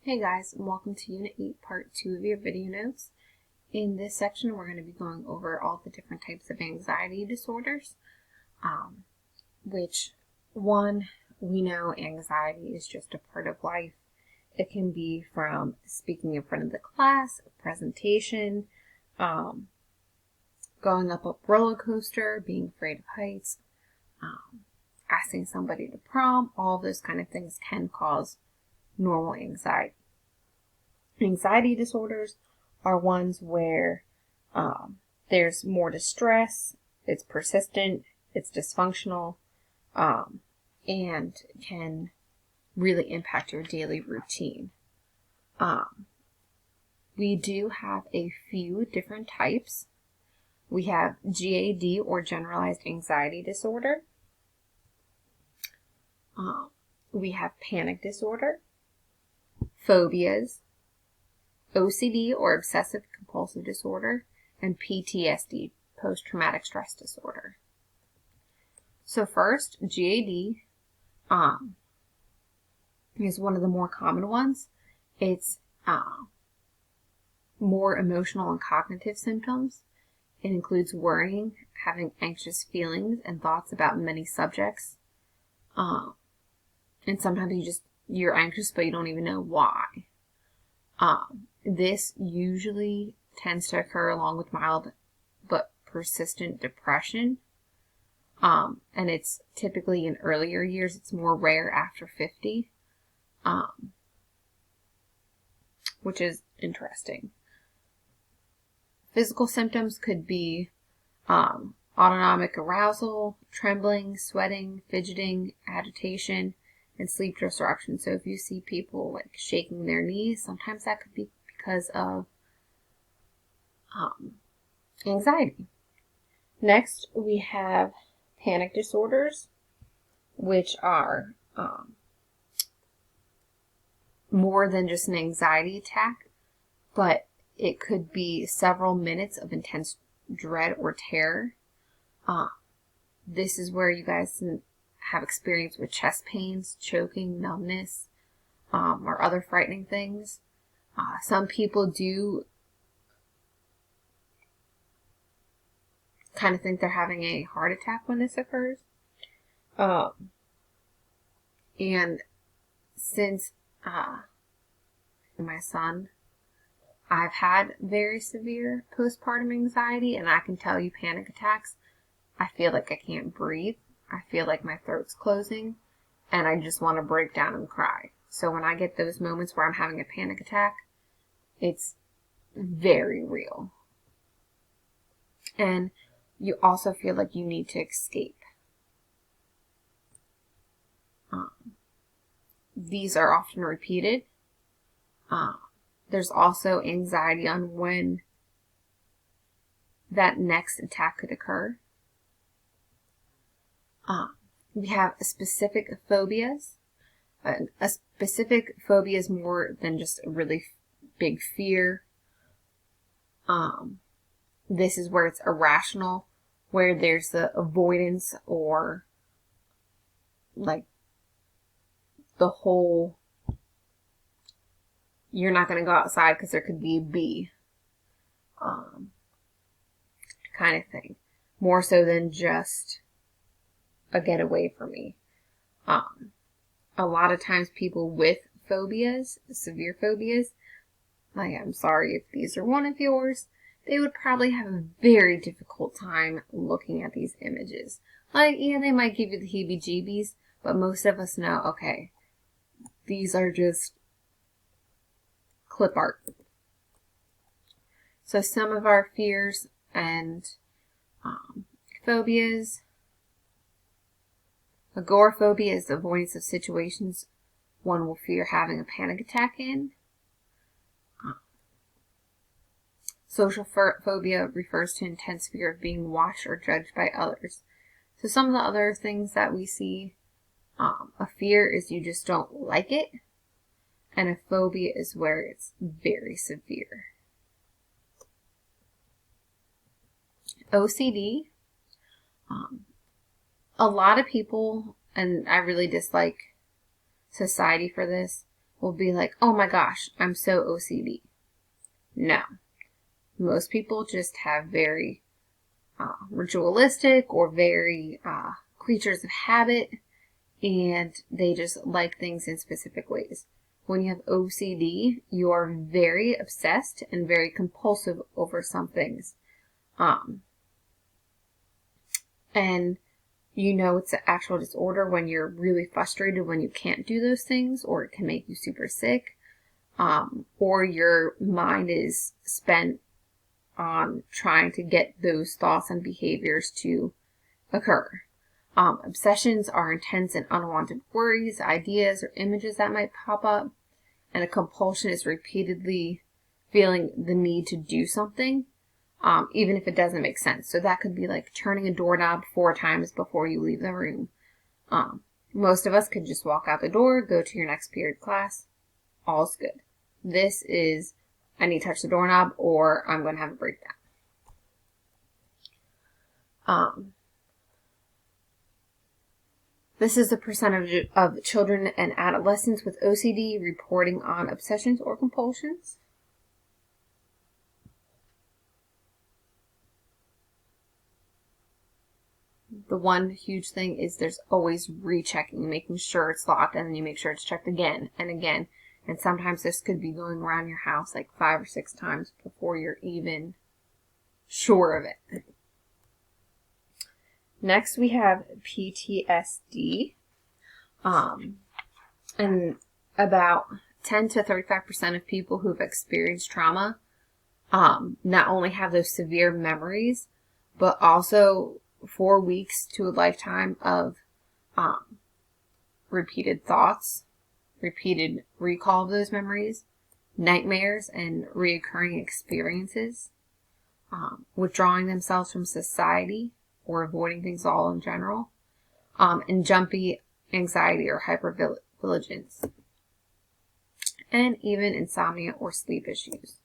Hey guys, and welcome to Unit 8, Part 2 of your video notes. In this section, we're going to be going over all the different types of anxiety disorders, which, one, we know anxiety is just a part of life. It can be from speaking in front of the class, a presentation, going up a roller coaster, being afraid of heights, asking somebody to prom. All those kind of things can cause normal anxiety. Anxiety disorders are ones where there's more distress, it's persistent, it's dysfunctional, and can really impact your daily routine. We do have a few different types. We have GAD, or generalized anxiety disorder. We have panic disorder, phobias, OCD, or obsessive compulsive disorder, and PTSD, post-traumatic stress disorder. So first, GAD is one of the more common ones. It's more emotional and cognitive symptoms. It includes worrying, having anxious feelings and thoughts about many subjects. And sometimes you're anxious, but you don't even know why. This usually tends to occur along with mild but persistent depression. And it's typically in earlier years. It's more rare after 50, which is interesting. Physical symptoms could be autonomic arousal, trembling, sweating, fidgeting, agitation, and sleep disruption. So if you see people like shaking their knees, sometimes that could be because of anxiety. Next, we have panic disorders, which are more than just an anxiety attack, but it could be several minutes of intense dread or terror. This is where you guys have experience with chest pains, choking, numbness, or other frightening things. Some people do kind of think they're having a heart attack when this occurs. And since my son, I've had very severe postpartum anxiety, and I can tell you panic attacks, I feel like I can't breathe. I feel like my throat's closing, and I just want to break down and cry. So when I get those moments where I'm having a panic attack, it's very real. And you also feel like you need to escape. These are often repeated. There's also anxiety on when that next attack could occur. We have specific phobias. A specific phobia is more than just a really big fear. This is where it's irrational, where there's the avoidance or like the whole you're not going to go outside because there could be a bee kind of thing. More so than just a get away from me. A lot of times people with phobias, severe phobias, like I'm sorry if these are one of yours, they would probably have a very difficult time looking at these images. Like, yeah, they might give you the heebie-jeebies, but most of us know, okay, these are just clip art. So some of our fears and phobias. Agoraphobia is the avoidance of situations one will fear having a panic attack in. Social phobia refers to intense fear of being watched or judged by others. So some of the other things that we see, a fear is you just don't like it, and a phobia is where it's very severe. OCD. A lot of people, and I really dislike society for this, will be like, oh my gosh, I'm so OCD. No. Most people just have very ritualistic or very creatures of habit, and they just like things in specific ways. When you have OCD, you are very obsessed and very compulsive over some things. And you know it's an actual disorder when you're really frustrated when you can't do those things, or it can make you super sick, or your mind is spent on trying to get those thoughts and behaviors to occur. Obsessions are intense and unwanted worries, ideas, or images that might pop up, and a compulsion is repeatedly feeling the need to do something, even if it doesn't make sense. So that could be like turning a doorknob 4 times before you leave the room. Most of us could just walk out the door, go to your next period class, all's good. This is, I need to touch the doorknob or I'm going to have a breakdown. This is the percentage of children and adolescents with OCD reporting on obsessions or compulsions. The one huge thing is there's always rechecking, making sure it's locked, and then you make sure it's checked again and again. And sometimes this could be going around your house like 5 or 6 times before you're even sure of it. Next, we have PTSD. And about 10 to 35% of people who've experienced trauma not only have those severe memories, but also 4 weeks to a lifetime of repeated thoughts, repeated recall of those memories, nightmares, and reoccurring experiences, withdrawing themselves from society or avoiding things all in general, and jumpy anxiety or hypervigilance, and even insomnia or sleep issues.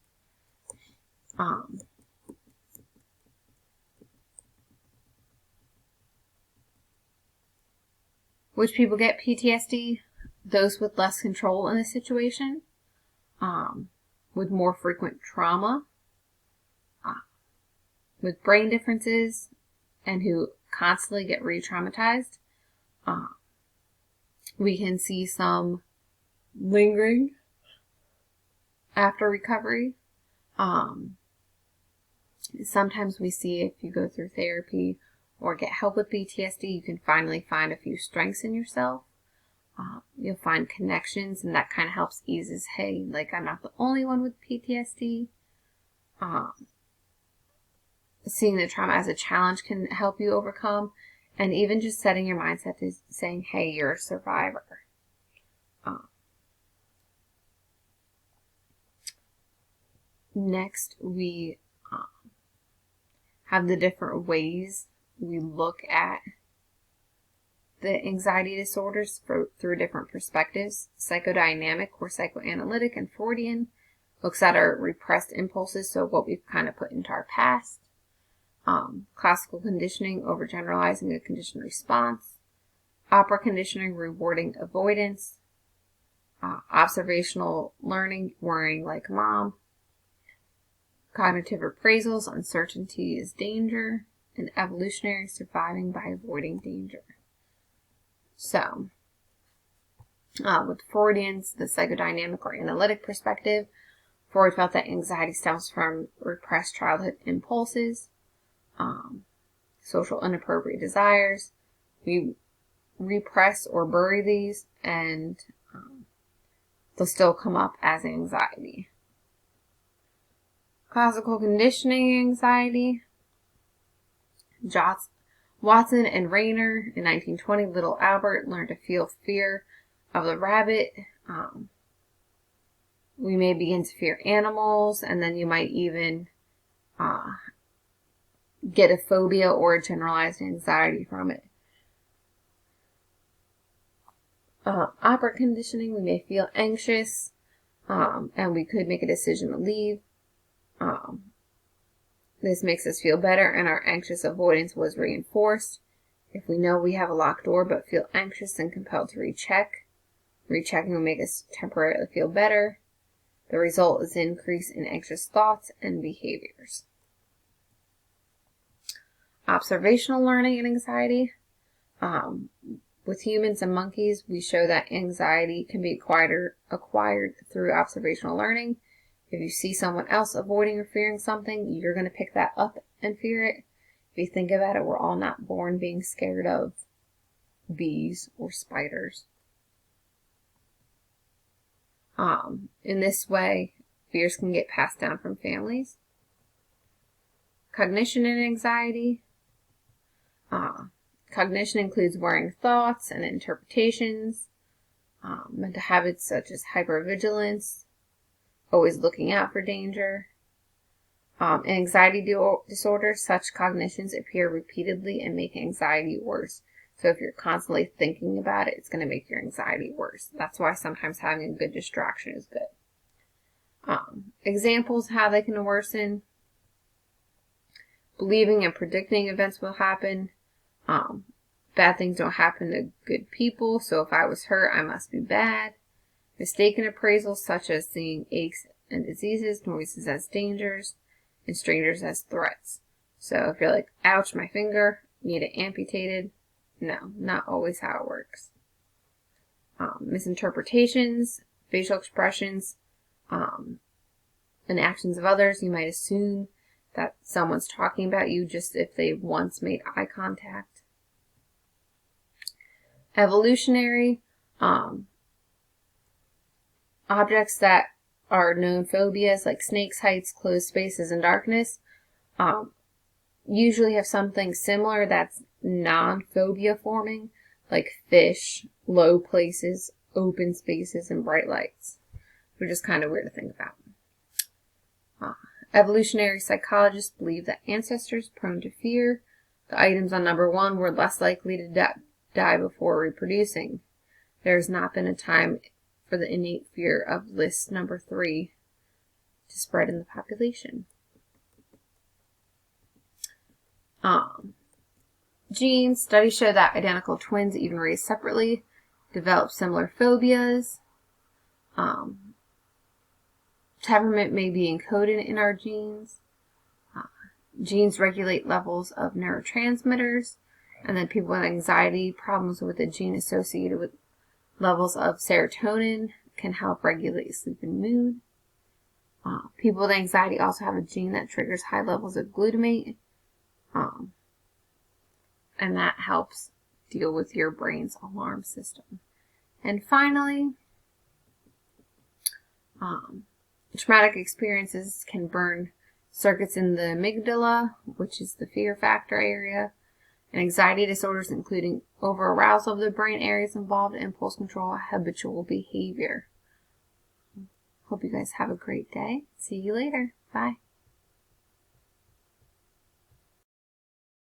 Which people get PTSD? Those with less control in a situation, with more frequent trauma, with brain differences, and who constantly get re-traumatized. We can see some lingering after recovery. Sometimes we see if you go through therapy or get help with PTSD, you can finally find a few strengths in yourself. You'll find connections, and that kind of helps eases, hey, like I'm not the only one with PTSD. Seeing the trauma as a challenge can help you overcome, and even just setting your mindset to saying, hey, you're a survivor. Next, we have the different ways we look at the anxiety disorders through different perspectives. Psychodynamic or psychoanalytic and Freudian looks at our repressed impulses, so what we've kind of put into our past. Classical conditioning, overgeneralizing a conditioned response. Opera conditioning, rewarding avoidance. Observational learning, worrying like mom. Cognitive appraisals, uncertainty is danger. And evolutionary, surviving by avoiding danger. So, with Freudians, the psychodynamic or analytic perspective, Freud felt that anxiety stems from repressed childhood impulses, social inappropriate desires. We repress or bury these, and they'll still come up as anxiety. Classical conditioning anxiety. Watson and Rayner in 1920, little Albert learned to feel fear of the rabbit. We may begin to fear animals, and then you might even get a phobia or a generalized anxiety from it. Opera conditioning, we may feel anxious, and we could make a decision to leave. This makes us feel better, and our anxious avoidance was reinforced. If we know we have a locked door but feel anxious and compelled to recheck, Rechecking will make us temporarily feel better. The result is an increase in anxious thoughts and behaviors. Observational learning and anxiety. With humans and monkeys, we show that anxiety can be acquired through observational learning. If you see someone else avoiding or fearing something, you're going to pick that up and fear it. If you think about it, we're all not born being scared of bees or spiders. In this way, fears can get passed down from families. Cognition and anxiety. Cognition includes worrying thoughts and interpretations, mental habits such as hypervigilance, always looking out for danger. In anxiety disorders, such cognitions appear repeatedly and make anxiety worse. So if you're constantly thinking about it, it's going to make your anxiety worse. That's why sometimes having a good distraction is good. Examples how they can worsen. Believing and predicting events will happen. Bad things don't happen to good people, so if I was hurt, I must be bad. Mistaken appraisals such as seeing aches and diseases, noises as dangers, and strangers as threats. So if you're like, ouch, my finger, need it amputated. No, not always how it works. Misinterpretations, facial expressions, and actions of others. You might assume that someone's talking about you just if they once made eye contact. Evolutionary, objects that are known phobias like snakes, heights, closed spaces, and darkness usually have something similar that's non-phobia forming, like fish, low places, open spaces, and bright lights, which is kind of weird to think about. Evolutionary psychologists believe that ancestors prone to fear, the items on number 1 were less likely to die before reproducing. There has not been a time for the innate fear of list number 3 to spread in the population. Genes. Studies show that identical twins, even raised separately, develop similar phobias. Temperament may be encoded in our genes. Genes regulate levels of neurotransmitters, and then people with anxiety problems with a gene associated with levels of serotonin can help regulate sleep and mood. People with anxiety also have a gene that triggers high levels of glutamate, and that helps deal with your brain's alarm system. And finally, traumatic experiences can burn circuits in the amygdala, which is the fear factor area, and anxiety disorders, including over-arousal of the brain areas involved in impulse control, habitual behavior. Hope you guys have a great day. See you later. Bye.